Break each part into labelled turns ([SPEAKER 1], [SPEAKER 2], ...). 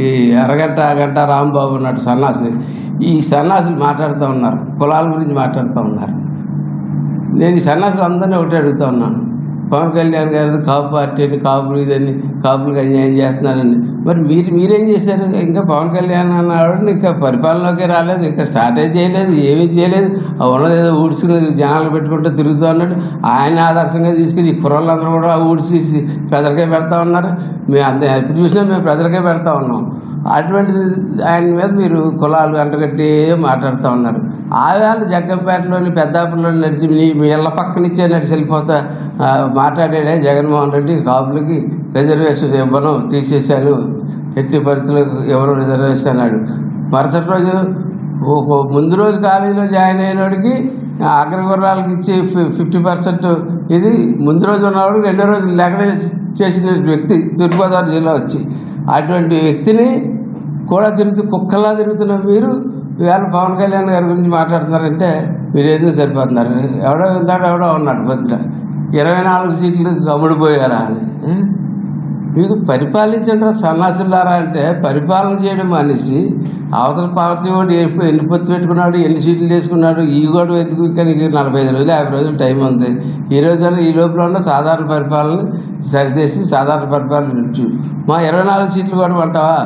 [SPEAKER 1] ఈ అరగంట గంట రాంబాబు ఉన్నట్టు సన్నాసి, ఈ సన్నాసులు మాట్లాడుతూ ఉన్నారు, కులాల గురించి మాట్లాడుతూ ఉన్నారు. నేను ఈ సన్నాసులు అందరినీ ఒకటి అడుగుతూ ఉన్నాను, పవన్ కళ్యాణ్ గారు కాపు పార్టీని, కాపులు ఇదని, కాపులకు అన్యాయం చేస్తున్నారని. మరి మీరేం చేశారు? ఇంకా పవన్ కళ్యాణ్ అన్నాడు ఇంకా పరిపాలనలోకి రాలేదు, ఇంకా స్టార్టే చేయలేదు, ఏమీ చేయలేదు. ఉన్నది ఏదో ఊడ్చుకుని జనాలు పెట్టుకుంటూ తిరుగుతూ ఉన్నాడు. ఆయన ఆదర్శంగా తీసుకుని ఈ కుర్రలందరూ కూడా ఊడ్చేసి ప్రజలకే పెడతా ఉన్నారు. మేము ఎప్పుడు చూసినా మేము ప్రజలకే పెడతా ఉన్నాం. అటువంటి ఆయన మీద మీరు కులాలు అంటగట్టి మాట్లాడుతూ ఉన్నారు. ఆవేళ జగ్గంపేటలోని పెద్దాపురంలోని నడిచి మీ ఇళ్ళ పక్కనిచ్చే నడిచి వెళ్ళిపోతా మాట్లాడాడే జగన్మోహన్ రెడ్డి, కాపులకి రిజర్వేషన్ ఇవ్వను, తీసేశాను, ఎట్టి పరిస్థితులకు ఎవరు రిజర్వేషన్ అన్నాడు. మరుసటి రోజు ముందు రోజు కాలేజీలో జాయిన్ అయినోడికి అగ్రగుర్రాలకు ఇచ్చి 50% ఇది ముందు రోజు ఉన్నవాడు రెండో రోజు లేకుండా చేసిన వ్యక్తి తూర్పుగోదావరి జిల్లా వచ్చి, అటువంటి వ్యక్తిని కూడా కుక్కలా తిరుగుతున్న మీరు ఇవాళ పవన్ కళ్యాణ్ గారి గురించి మాట్లాడుతున్నారంటే మీరు ఏదో సరిపోతున్నారు. ఎవడో ఉన్నాడు పొద్దుట 24 సీట్లు గమ్ముడిపోయారా అని. మీకు పరిపాలించండి సన్నాసులారా అంటే పరిపాలన చేయడం మానేసి అవతల పార్టీ వాడు ఎన్ని పొత్తు పెట్టుకున్నాడు, ఎన్ని సీట్లు తీసుకున్నాడు, ఈ కూడా ఎందుకు? కానీ 45 రోజులు 50 రోజులు టైం ఉంది. ఈ లోపల ఉన్న సాధారణ పరిపాలన సరిచేసి సాధారణ పరిపాలన ఇచ్చు. మా 24 సీట్లు కూడా అంటావా?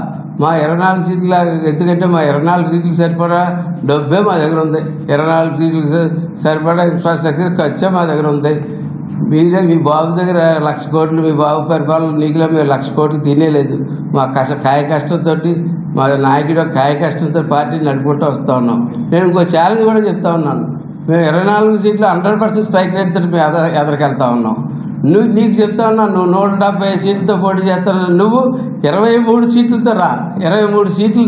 [SPEAKER 1] మా 24 సీట్లు ఎందుకంటే మా 24 సీట్లు సరిపడా డబ్బే మా దగ్గర ఉంది. 24 సీట్లు సరిపడా ఇన్ఫ్రాస్ట్రక్చర్ ఖర్చే మా దగ్గర ఉంది. మీ బాబు దగ్గర 1,00,000 కోట్లు, మీ బాబు పరిపాలన నీకులో మేము 1,00,000 కోట్లు తినేలేదు. మా కాయ కష్టంతో మా నాయకుడు కాయ కష్టంతో పార్టీని నడుపుకుంటూ వస్తూ ఉన్నాం. నేను ఇంకో ఛాలెంజ్ కూడా చెప్తా ఉన్నాను, మేము 24 సీట్లు 100% స్ట్రైక్ రేట్తో మేము ఎదరికెళ్తా ఉన్నాం. నీకు చెప్తా ఉన్నాను, నువ్వు 170 సీట్లతో పోటీ చేస్తాను, నువ్వు 23 సీట్లతో రా, 23 సీట్లు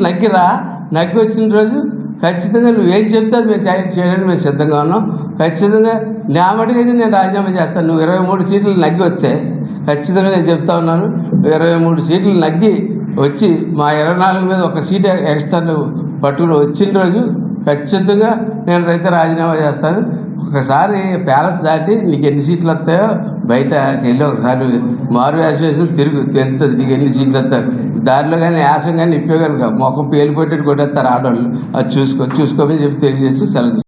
[SPEAKER 1] నగ్గి వచ్చిన రోజు ఖచ్చితంగా నువ్వేం చెప్తే మేము చేయడానికి మేము సిద్ధంగా ఉన్నాం. ఖచ్చితంగా నా మటుకైతే నేను రాజీనామా చేస్తాను. నువ్వు 23 సీట్లు నగ్గి వచ్చాయి ఖచ్చితంగా నేను చెప్తా ఉన్నాను. 23 సీట్లు నగ్గి వచ్చి మా 24 మీద ఒక సీట్ ఎక్స్ట్రా పట్టుకుని వచ్చిన రోజు ఖచ్చితంగా నేను అయితే రాజీనామా చేస్తాను. ఒకసారి ప్యాలెస్ దాటి నీకు ఎన్ని సీట్లు వస్తాయో బయటకి వెళ్ళి ఒకసారి మారు యాస వేసి తిరుగు, తెలుస్తుంది నీకు ఎన్ని సీట్లు వస్తాయి. దారిలో కానీ యాసం కానీ ఇప్పే కనుక మొక్క పేలిపోయేటట్టు కొట్టేస్తారు ఆడవాళ్ళు. అది చూసుకోమని చెప్పి తెలియజేసి సెలవు.